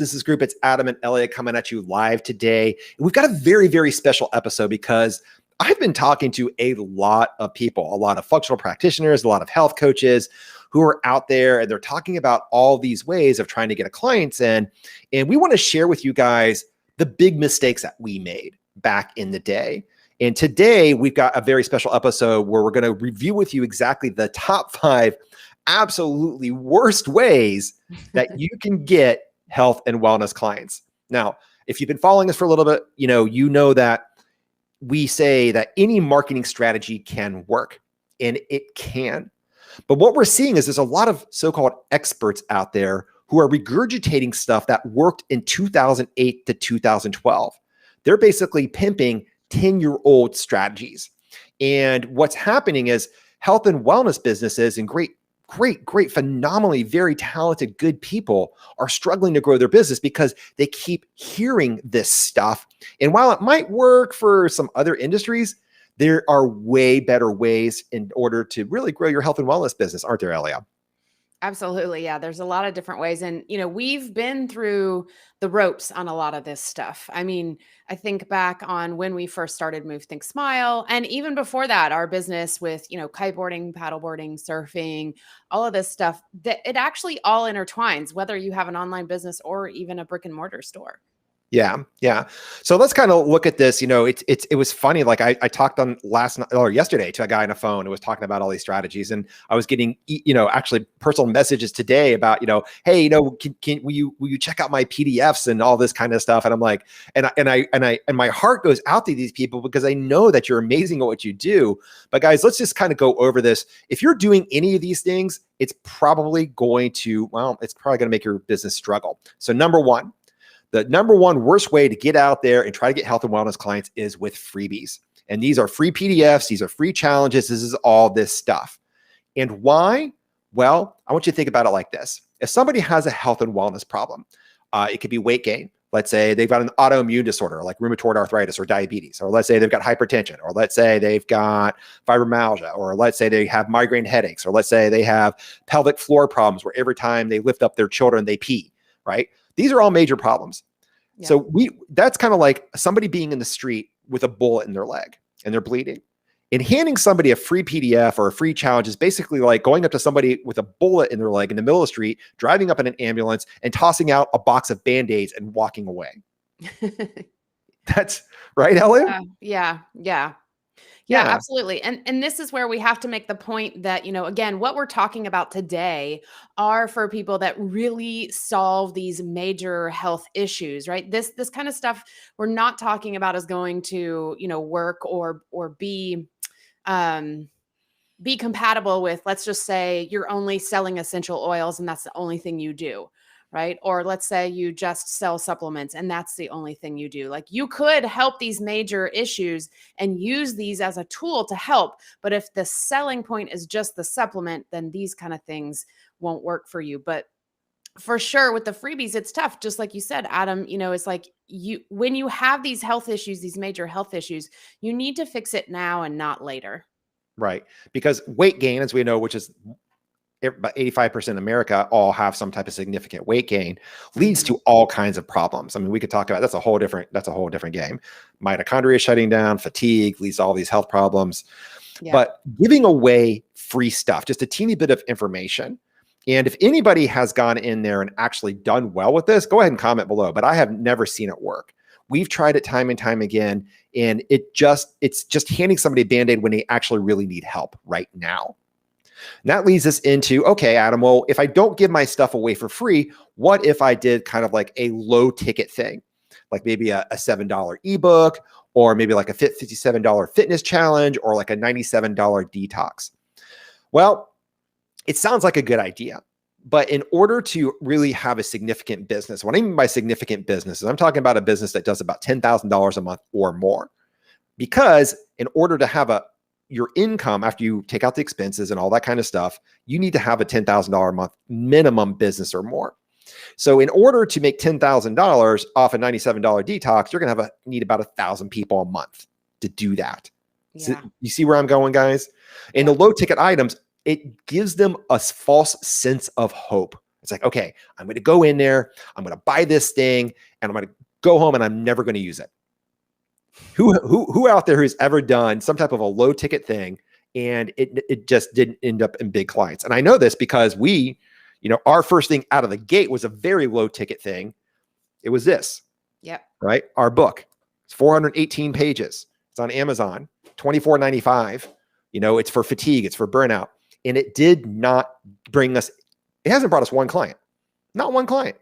Business Group? It's Adam and Elea coming at you live today. And we've got a very, very special episode because I've been talking to a lot of people, a lot of functional practitioners, a lot of health coaches who are out there, and they're talking about all these ways of trying to get a clients in. And we want to share with you guys the big mistakes that we made back in the day. And today we've got a very special episode where we're going to review with you exactly the top 5 absolutely worst ways that you can get health and wellness clients. Now, if you've been following us for a little bit, you know that we say that any marketing strategy can work, and it can. But what we're seeing is there's a lot of so-called experts out there who are regurgitating stuff that worked in 2008 to 2012. They're basically pimping 10-year-old strategies. And what's happening is health and wellness businesses and great, phenomenally, very talented, good people are struggling to grow their business because they keep hearing this stuff. And while it might work for some other industries, there are way better ways in order to really grow your health and wellness business, aren't there, Elea? Absolutely. Yeah. There's a lot of different ways. And, we've been through the ropes on a lot of this stuff. I mean, I think back on when we first started Move, Think, Smile. And even before that, our business with, kiteboarding, paddleboarding, surfing, all of this stuff, that it actually all intertwines, whether you have an online business or even a brick and mortar store. Yeah. So let's kind of look at this. It was funny. Like I talked on last night or yesterday to a guy on the phone who was talking about all these strategies, and I was getting, actually personal messages today about, hey, will you check out my PDFs and all this kind of stuff? And I'm like, and my heart goes out to these people because I know that you're amazing at what you do. But guys, let's just kind of go over this. If you're doing any of these things, it's probably going to make your business struggle. So the number one worst way to get out there and try to get health and wellness clients is with freebies. And these are free PDFs. These are free challenges. This is all this stuff. And why? Well, I want you to think about it like this. If somebody has a health and wellness problem, it could be weight gain. Let's say they've got an autoimmune disorder like rheumatoid arthritis or diabetes, or let's say they've got hypertension, or let's say they've got fibromyalgia, or let's say they have migraine headaches, or let's say they have pelvic floor problems where every time they lift up their children, they pee, right? These are all major problems. Yeah. So that's kind of like somebody being in the street with a bullet in their leg and they're bleeding. And handing somebody a free PDF or a free challenge is basically like going up to somebody with a bullet in their leg in the middle of the street, driving up in an ambulance and tossing out a box of Band-Aids and walking away. That's right, Elea? Yeah, absolutely. And this is where we have to make the point that, again, what we're talking about today are for people that really solve these major health issues, right? This kind of stuff we're not talking about is going to, work or be compatible with, let's just say you're only selling essential oils and that's the only thing you do. Right? Or let's say you just sell supplements and that's the only thing you do. Like you could help these major issues and use these as a tool to help. But if the selling point is just the supplement, then these kind of things won't work for you. But for sure with the freebies, it's tough. Just like you said, Adam, it's like when you have these health issues, these major health issues, you need to fix it now and not later. Right. Because weight gain, as we know, which is about 85% of America all have some type of significant weight gain, leads to all kinds of problems. I mean, we could talk about, that's a whole different game. Mitochondria shutting down, fatigue leads to all these health problems. Yeah. But giving away free stuff, just a teeny bit of information. And if anybody has gone in there and actually done well with this, go ahead and comment below, but I have never seen it work. We've tried it time and time again, and it's just handing somebody a Band-Aid when they actually really need help right now. And that leads us into, okay, Adam, well, if I don't give my stuff away for free, what if I did kind of like a low ticket thing, like maybe a $7 ebook, or maybe like a $57 fitness challenge, or like a $97 detox? Well, it sounds like a good idea, but in order to really have a significant business, what I mean by significant business is I'm talking about a business that does about $10,000 a month or more, because in order to have your income after you take out the expenses and all that kind of stuff, you need to have a $10,000 a month minimum business or more. So in order to make $10,000 off a $97 detox, you're going to need about 1,000 people a month to do that. Yeah. So you see where I'm going, guys? In the low ticket items, it gives them a false sense of hope It's like, okay, I'm going to go in there, I'm going to buy this thing, and I'm going to go home and I'm never going to use it. Who out there who's ever done some type of a low ticket thing and it just didn't end up in big clients? And I know this because our first thing out of the gate was a very low ticket thing. It was this. Yep. Right? Our book. It's 418 pages. It's on Amazon, $24.95. It's for fatigue, it's for burnout. And it did not bring us, it hasn't brought us one client. Not one client.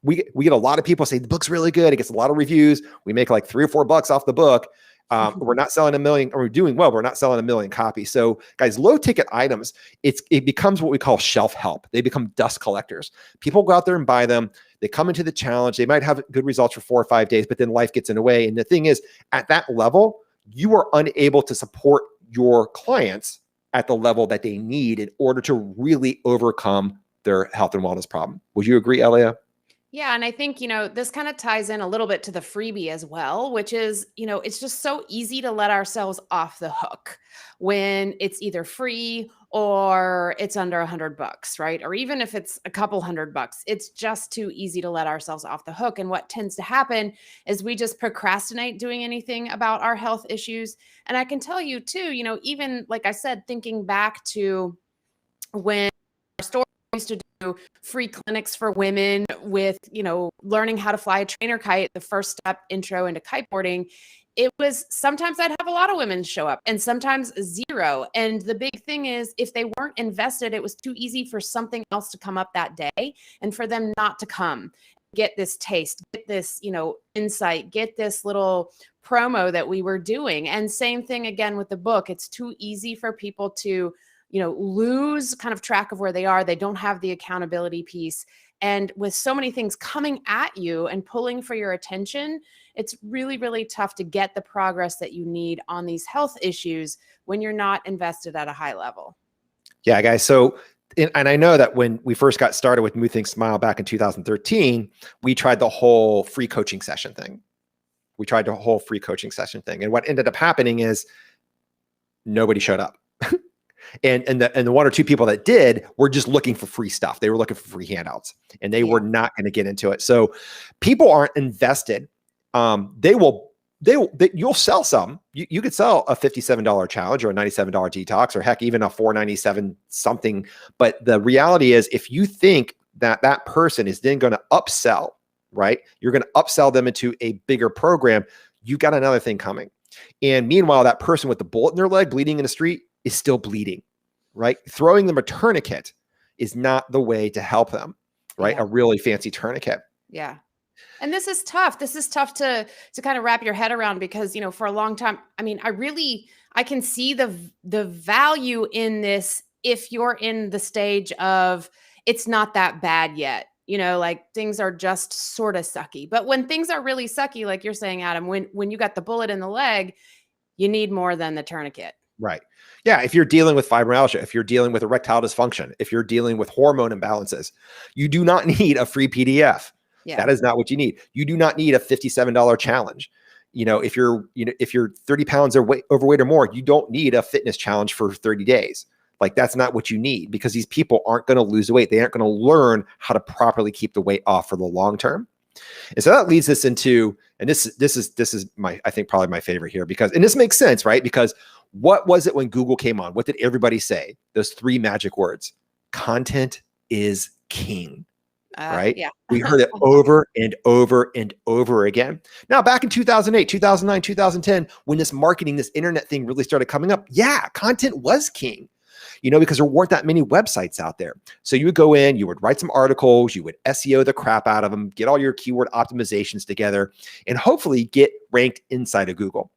We get a lot of people say the book's really good. It gets a lot of reviews. We make like $3 or $4 off the book. We're not selling 1 million, or we're doing well, but we're not selling 1 million copies. So guys, low ticket items, it becomes what we call shelf help. They become dust collectors. People go out there and buy them. They come into the challenge. They might have good results for 4 or 5 days, but then life gets in the way. And the thing is, at that level, you are unable to support your clients at the level that they need in order to really overcome their health and wellness problem. Would you agree, Elea? Yeah. And I think, this kind of ties in a little bit to the freebie as well, which is, it's just so easy to let ourselves off the hook when it's either free or it's under $100, right? Or even if it's a couple $100, it's just too easy to let ourselves off the hook. And what tends to happen is we just procrastinate doing anything about our health issues. And I can tell you too, even like I said, thinking back to when our store used to do free clinics for women with, learning how to fly a trainer kite, the first step intro into kiteboarding. It was sometimes I'd have a lot of women show up and sometimes zero. And the big thing is if they weren't invested, it was too easy for something else to come up that day and for them not to come, get this taste, get this, insight, get this little promo that we were doing. And same thing again with the book. It's too easy for people to lose kind of track of where they are. They don't have the accountability piece. And with so many things coming at you and pulling for your attention, it's really, really tough to get the progress that you need on these health issues when you're not invested at a high level. Yeah, guys. So, and I know that when we first got started with Move Think Smile back in 2013, we tried the whole free coaching session thing. And what ended up happening is nobody showed up. And the 1 or 2 people that did were just looking for free stuff. They were looking for free handouts and they were not going to get into it. So people aren't invested. You'll sell some. You could sell a $57 challenge or a $97 detox, or heck, even a $497 something. But the reality is, if you think that person is then going to upsell, right? You're going to upsell them into a bigger program. You got another thing coming. And meanwhile, that person with the bullet in their leg bleeding in the street is still bleeding, right? Throwing them a tourniquet is not the way to help them, right? Yeah. A really fancy tourniquet. Yeah. And this is tough. This is tough to kind of wrap your head around because, for a long time, I can see the value in this if you're in the stage of it's not that bad yet. Like things are just sort of sucky. But when things are really sucky, like you're saying, Adam, when you got the bullet in the leg, you need more than the tourniquet. Right. Yeah. If you're dealing with fibromyalgia, if you're dealing with erectile dysfunction, if you're dealing with hormone imbalances, you do not need a free PDF. Yeah. That is not what you need. You do not need a $57 challenge. If you're 30 pounds overweight or more, you don't need a fitness challenge for 30 days. Like that's not what you need, because these people aren't going to lose weight. They aren't going to learn how to properly keep the weight off for the long term. And so that leads us into, and this is my, I think probably my favorite here, and this makes sense, right? Because what was it when Google came on? What did everybody say? Those 3 magic words: content is king. Right? Yeah. We heard it over and over and over again. Now, back in 2008, 2009, 2010, when this marketing, this internet thing really started coming up, yeah, content was king, because there weren't that many websites out there. So you would go in, you would write some articles, you would SEO the crap out of them, get all your keyword optimizations together, and hopefully get ranked inside of Google.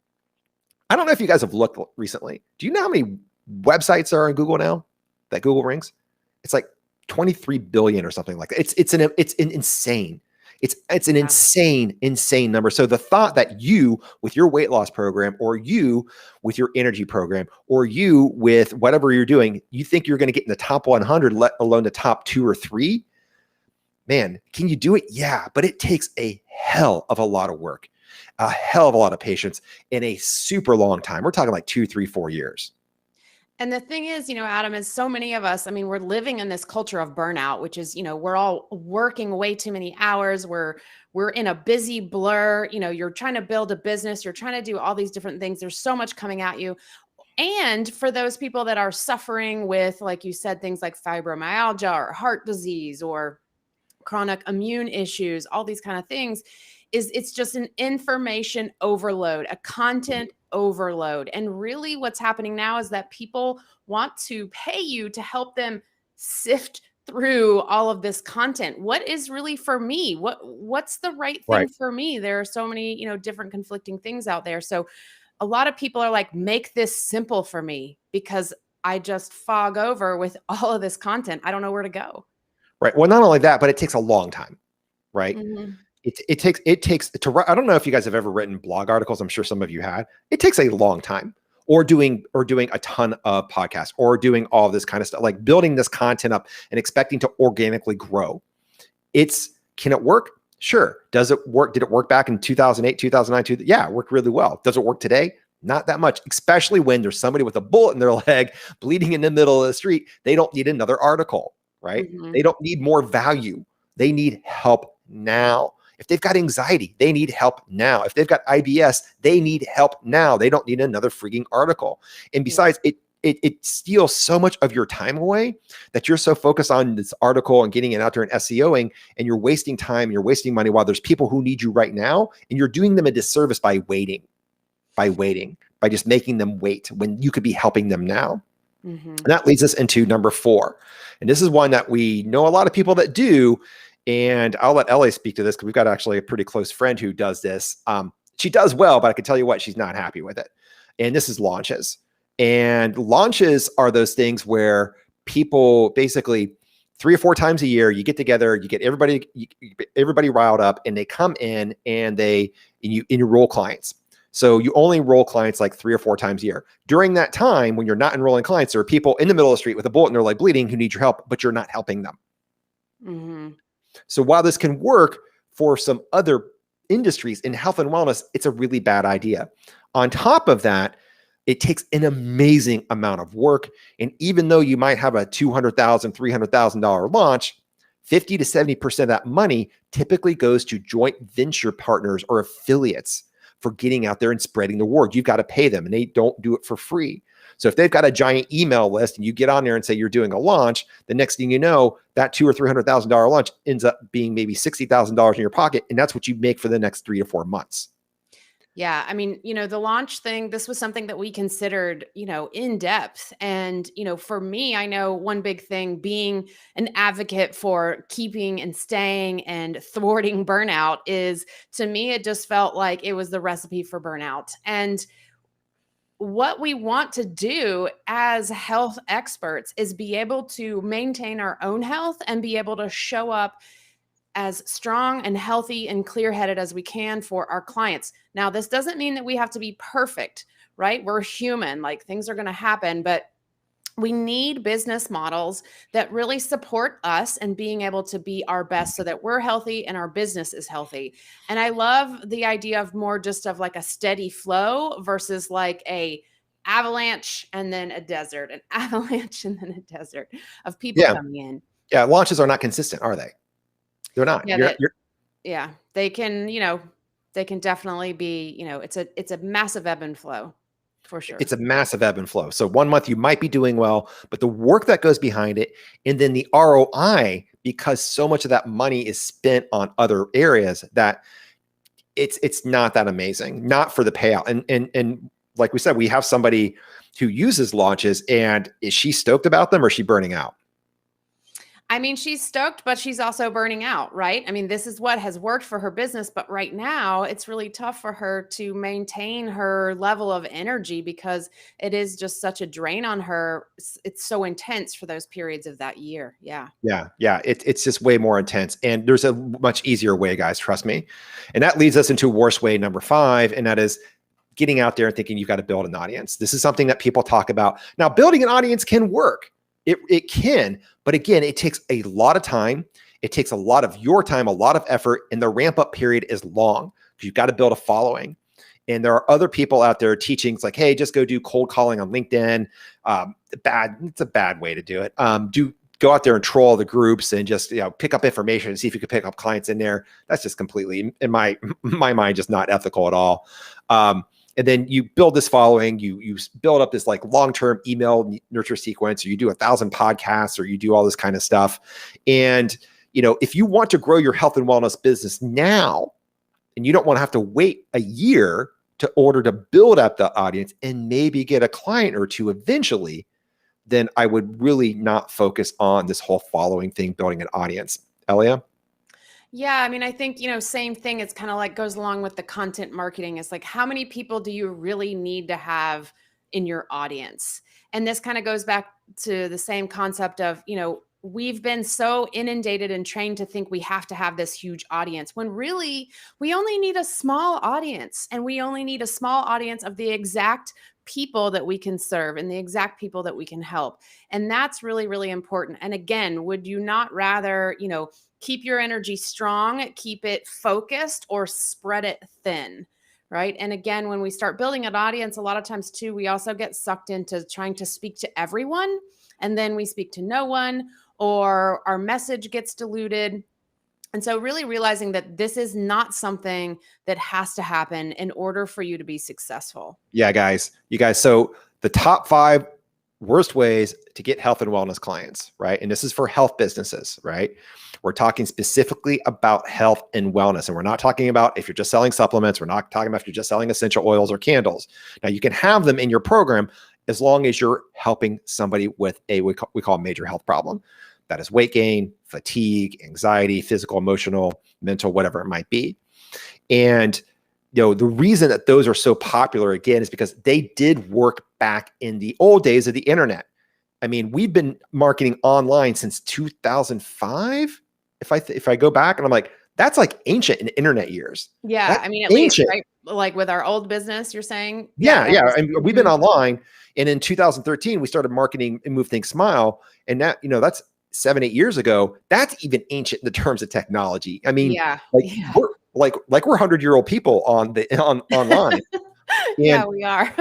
I don't know if you guys have looked recently. Do you know how many websites are on Google now that Google ranks? It's like 23 billion or something like that. It's an insane. It's an insane number. So the thought that you with your weight loss program, or you with your energy program, or you with whatever you're doing, you think you're going to get in the top 100, let alone the top 2 or 3, man, can you do it? Yeah, but it takes a hell of a lot of work, a hell of a lot of patience, in a super long time. We're talking like 2, 3, 4 years. And the thing is, Adam, is so many of us, I mean, we're living in this culture of burnout, which is, we're all working way too many hours. We're in a busy blur. You're trying to build a business, you're trying to do all these different things. There's so much coming at you. And for those people that are suffering with, like you said, things like fibromyalgia or heart disease or chronic immune issues, all these kind of things, it's just an information overload, a content overload. And really what's happening now is that people want to pay you to help them sift through all of this content. What is really for me? What's the right thing Right. for me? There are so many, different conflicting things out there. So a lot of people are like, make this simple for me, because I just fog over with all of this content. I don't know where to go. Right. Well, not only that, but it takes a long time, right? Mhm. It takes to write. I don't know if you guys have ever written blog articles. I'm sure some of you had. It takes a long time, or doing a ton of podcasts, or doing all this kind of stuff, like building this content up and expecting to organically grow. Can it work? Sure. Does it work? Did it work back in 2008, 2009? Yeah, it worked really well. Does it work today? Not that much, especially when there's somebody with a bullet in their leg bleeding in the middle of the street. They don't need another article, right? Mhm. They don't need more value. They need help now. If they've got anxiety, they need help now. If they've got IBS, they need help now. They don't need another freaking article. And besides, it steals so much of your time away that you're so focused on this article and getting it out there and SEOing, and you're wasting time, you're wasting money, while there's people who need you right now, and you're doing them a disservice by just making them wait when you could be helping them now. Mhm. And that leads us into number 4. And this is one that we know a lot of people that do. And I'll let Ellie speak to this because we've got actually a pretty close friend who does this. She does well, but I can tell you what, she's not happy with it. And this is launches. And launches are those things where people basically 3 or 4 times a year, you get together, you get everybody riled up, and they come in and you enroll clients. So you only enroll clients like 3 or 4 times a year. During that time, when you're not enrolling clients, there are people in the middle of the street with a bullet in their leg bleeding who need your help, but you're not helping them. Mhm. So while this can work for some other industries in health and wellness, it's a really bad idea. On top of that, it takes an amazing amount of work. And even though you might have a $200,000, $300,000 launch, 50 to 70% of that money typically goes to joint venture partners or affiliates for getting out there and spreading the word. You've got to pay them, and they don't do it for free. So if they've got a giant email list and you get on there and say you're doing a launch, the next thing you know, that $200,000 or $300,000 launch ends up being maybe $60,000 in your pocket. And that's what you make for the next 3 to 4 months. Yeah. I mean, the launch thing, this was something that we considered, in depth. And, for me, I know one big thing, being an advocate for keeping and staying and thwarting burnout, is, to me, it just felt like it was the recipe for burnout. And what we want to do as health experts is be able to maintain our own health and be able to show up as strong and healthy and clear-headed as we can for our clients. Now, this doesn't mean that we have to be perfect, right? We're human, like things are going to happen, but we need business models that really support us and being able to be our best so that we're healthy and our business is healthy. And I love the idea of more just of like a steady flow versus like a avalanche and then a desert, an avalanche and then a desert of people Yeah. coming in. Yeah. Launches are not consistent, are they? They're not. Yeah, You're yeah, they can, they can definitely be, it's a massive ebb and flow for sure. It's a massive ebb and flow. So 1 month you might be doing well, but the work that goes behind it, and then the ROI, because so much of that money is spent on other areas, that it's not that amazing, not for the payout. And like we said, we have somebody who uses launches, and is she stoked about them, or is she burning out? I mean, she's stoked, but she's also burning out, right? I mean, this is what has worked for her business, but right now it's really tough for her to maintain her level of energy because it is just such a drain on her. It's so intense for those periods of that year. Yeah. Yeah. It's just way more intense. And there's a much easier way, guys, trust me. And that leads us into worst way number 5. And that is getting out there and thinking you've got to build an audience. This is something that people talk about. Now, building an audience can work. It can, but again, it takes a lot of time. It takes a lot of your time, a lot of effort, and the ramp up period is long because you've got to build a following. And there are other people out there teaching. It's like, hey, just go do cold calling on LinkedIn. It's a bad way to do it. Go out there and troll the groups and just, pick up information and see if you can pick up clients in there. That's just completely, in my mind, just not ethical at all. And then you build this following, you build up this like long-term email nurture sequence, or you do 1,000 podcasts, or you do all this kind of stuff. And, if you want to grow your health and wellness business now, and you don't want to have to wait a year to order to build up the audience and maybe get a client or two eventually, then I would really not focus on this whole following thing, building an audience. Elea? Yeah, I mean, I think, same thing. It's kind of like goes along with the content marketing. It's like, how many people do you really need to have in your audience? And this kind of goes back to the same concept of, we've been so inundated and trained to think we have to have this huge audience, when really we only need a small audience, and we only need a small audience of the exact people that we can serve and the exact people that we can help. And that's really, really important. And again, would you not rather, keep your energy strong, keep it focused, or spread it thin? Right. And again, when we start building an audience, a lot of times too, we also get sucked into trying to speak to everyone, and then we speak to no one, or our message gets diluted. And so really realizing that this is not something that has to happen in order for you to be successful. Yeah, you guys. So the top 5 worst ways to get health and wellness clients, right? And this is for health businesses, right? We're talking specifically about health and wellness. And we're not talking about if you're just selling supplements. We're not talking about if you're just selling essential oils or candles. Now, you can have them in your program as long as you're helping somebody with we call a major health problem. That is weight gain, fatigue, anxiety, physical, emotional, mental, whatever it might be. And the reason that those are so popular, again, is because they did work back in the old days of the internet. I mean, we've been marketing online since 2005. If I go back, and I'm like, that's like ancient in internet years. Yeah, That's I mean, at ancient. least, right? Like with our old business, you're saying? Yeah. I mean, we've been online, and in 2013 we started marketing and Move Think Smile, and that that's 7-8 years ago. That's even ancient in the terms of technology. I mean, we're 100-year-old people online. Yeah, we are.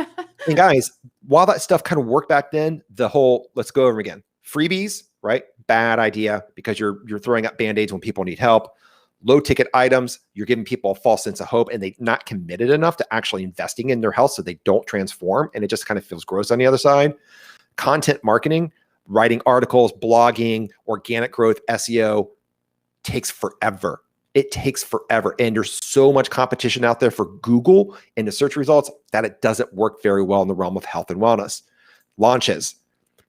And guys, while that stuff kind of worked back then, let's go over them again. Freebies, right? Bad idea, because you're throwing up band-aids when people need help. Low ticket items, you're giving people a false sense of hope, and they're not committed enough to actually investing in their health, so they don't transform, and it just kind of feels gross on the other side. Content marketing, writing articles, blogging, organic growth, SEO takes forever. It takes forever. And there's so much competition out there for Google and the search results that it doesn't work very well in the realm of health and wellness. Launches,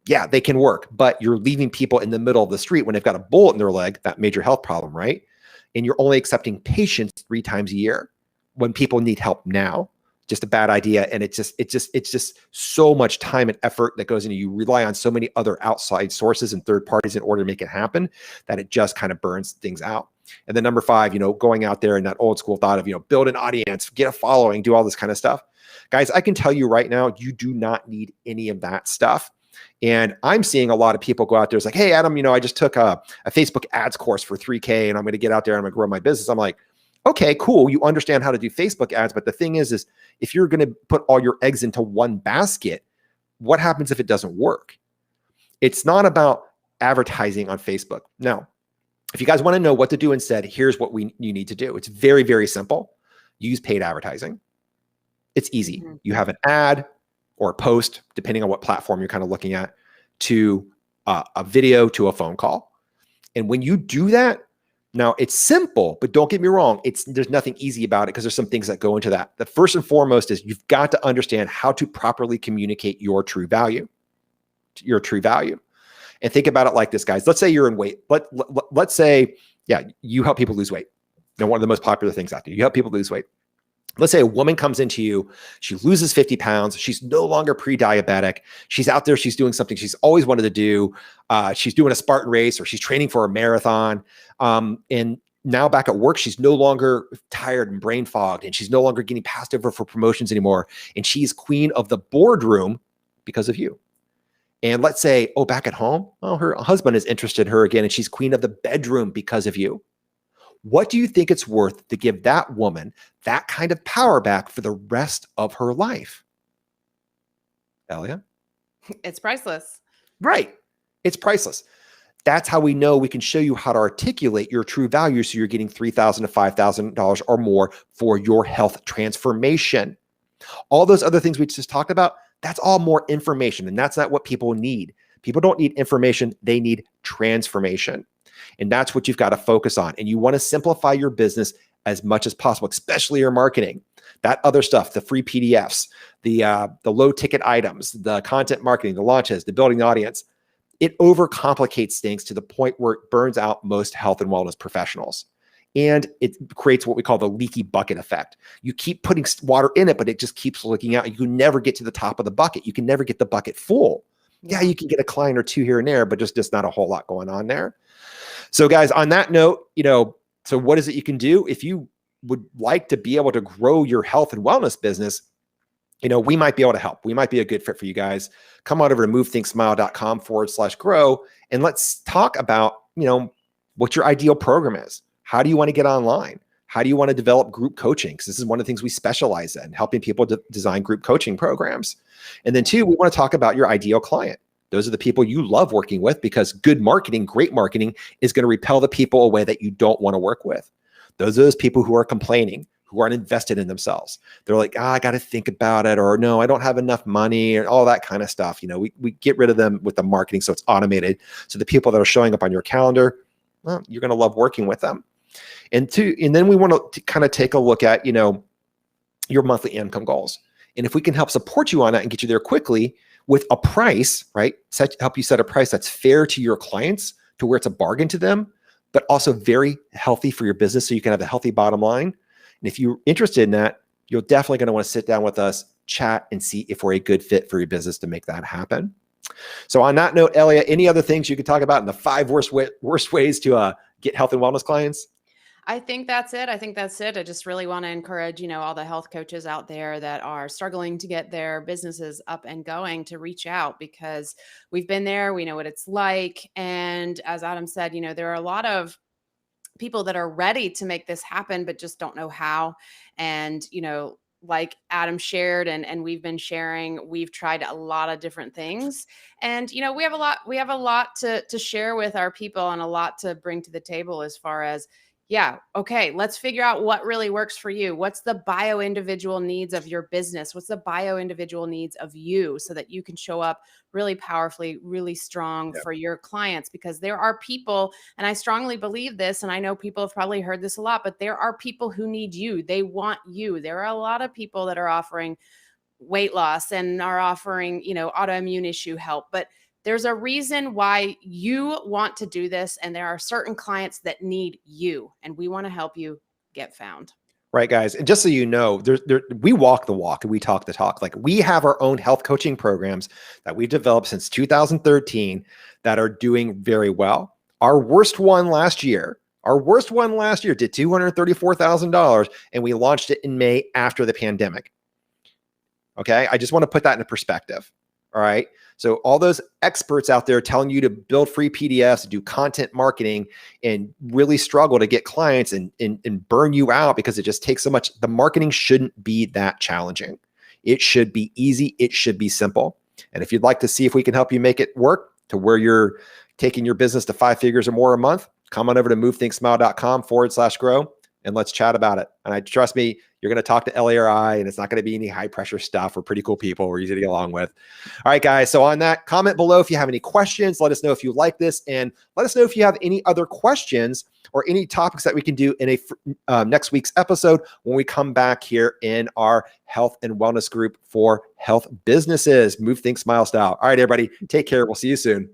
yeah, they can work, but you're leaving people in the middle of the street when they've got a bullet in their leg, that major health problem, right? And you're only accepting patients 3 times a year when people need help now. Just a bad idea. And it's just so much time and effort that goes into, you rely on so many other outside sources and third parties in order to make it happen, that it just kind of burns things out. And then number 5, going out there in that old school thought of, build an audience, get a following, do all this kind of stuff. Guys, I can tell you right now, you do not need any of that stuff. And I'm seeing a lot of people go out there. It's like, hey, Adam, I just took a Facebook ads course for $3,000, and I'm going to get out there and I'm going to grow my business. I'm like, okay, cool. You understand how to do Facebook ads. But the thing is if you're going to put all your eggs into one basket, what happens if it doesn't work? It's not about advertising on Facebook. Now, if you guys want to know what to do instead, here's what you need to do. It's very, very simple. Use paid advertising. It's easy. Mm-hmm. You have an ad or a post, depending on what platform you're kind of looking at, to a video, to a phone call. And when you do that, now it's simple, but don't get me wrong, there's nothing easy about it, because there's some things that go into that. The first and foremost is you've got to understand how to properly communicate your true value. And think about it like this, guys. Let's say you're in weight. Let's say, you help people lose weight. One of the most popular things out there, you help people lose weight. Let's say a woman comes into you, she loses 50 pounds. She's no longer pre-diabetic. She's out there, she's doing something she's always wanted to do. She's doing a Spartan race, or she's training for a marathon. And now back at work, she's no longer tired and brain fogged, and she's no longer getting passed over for promotions anymore. And she's queen of the boardroom because of you. And let's say, back at home, her husband is interested in her again, and she's queen of the bedroom because of you. What do you think it's worth to give that woman that kind of power back for the rest of her life? Elea? It's priceless. Right. It's priceless. That's how we know we can show you how to articulate your true value so you're getting $3,000 to $5,000 or more for your health transformation. All those other things we just talked about, that's all more information, and that's not what people need. People don't need information, they need transformation. And that's what you've got to focus on. And you want to simplify your business as much as possible, especially your marketing. That other stuff, the free PDFs, the low ticket items, the content marketing, the launches, the building the audience, it overcomplicates things to the point where it burns out most health and wellness professionals. And it creates what we call the leaky bucket effect. You keep putting water in it, but it just keeps leaking out. You can never get to the top of the bucket. You can never get the bucket full. Yeah, you can get a client or two here and there, but just not a whole lot going on there. So guys, on that note, so what is it you can do? If you would like to be able to grow your health and wellness business, we might be able to help. We might be a good fit for you guys. Come on over to movethinksmile.com/grow and let's talk about, what your ideal program is. How do you want to get online? How do you want to develop group coaching? Because this is one of the things we specialize in, helping people design group coaching programs. And then 2, we want to talk about your ideal client. Those are the people you love working with, because good marketing, great marketing is going to repel the people away that you don't want to work with. Those are those people who are complaining, who aren't invested in themselves. They're like, I got to think about it, or no, I don't have enough money, and all that kind of stuff. We get rid of them with the marketing, so it's automated. So the people that are showing up on your calendar, well, you're going to love working with them. And then we want to kind of take a look at, your monthly income goals. And if we can help support you on that and get you there quickly with a price, right? Help you set a price that's fair to your clients, to where it's a bargain to them, but also very healthy for your business so you can have a healthy bottom line. And if you're interested in that, you're definitely going to want to sit down with us, chat, and see if we're a good fit for your business to make that happen. So on that note, Elea, any other things you could talk about in the 5 worst ways to get health and wellness clients? I think that's it. I just really want to encourage, all the health coaches out there that are struggling to get their businesses up and going to reach out, because we've been there. We know what it's like. And as Adam said, there are a lot of people that are ready to make this happen, but just don't know how. And, like Adam shared and we've been sharing, we've tried a lot of different things. And, we have a lot to share with our people, and a lot to bring to the table as far as, okay, let's figure out what really works for you. What's the bio-individual needs of your business? What's the bio-individual needs of you, so that you can show up really powerfully, really strong for your clients? Because there are people, and I strongly believe this, and I know people have probably heard this a lot, but there are people who need you. They want you. There are a lot of people that are offering weight loss and are offering, autoimmune issue help, but there's a reason why you want to do this, and there are certain clients that need you, and we want to help you get found. Right, guys. And just so you know, we walk the walk and we talk the talk. Like, we have our own health coaching programs that we've developed since 2013 that are doing very well. Our worst one last year did $234,000, and we launched it in May after the pandemic. Okay. I just want to put that into perspective. All right. So all those experts out there telling you to build free PDFs, do content marketing, and really struggle to get clients and burn you out because it just takes so much. The marketing shouldn't be that challenging. It should be easy. It should be simple. And if you'd like to see if we can help you make it work to where you're taking your business to 5 figures or more a month, come on over to movethinksmile.com/grow. And let's chat about it. And trust me, you're going to talk to Elea I, and it's not going to be any high pressure stuff. We're pretty cool people. We're easy to get along with. All right, guys. So on that, comment below if you have any questions. Let us know if you like this, and let us know if you have any other questions or any topics that we can do in a next week's episode when we come back here in our health and wellness group for health businesses. Move, Think, Smile style. All right, everybody. Take care. We'll see you soon.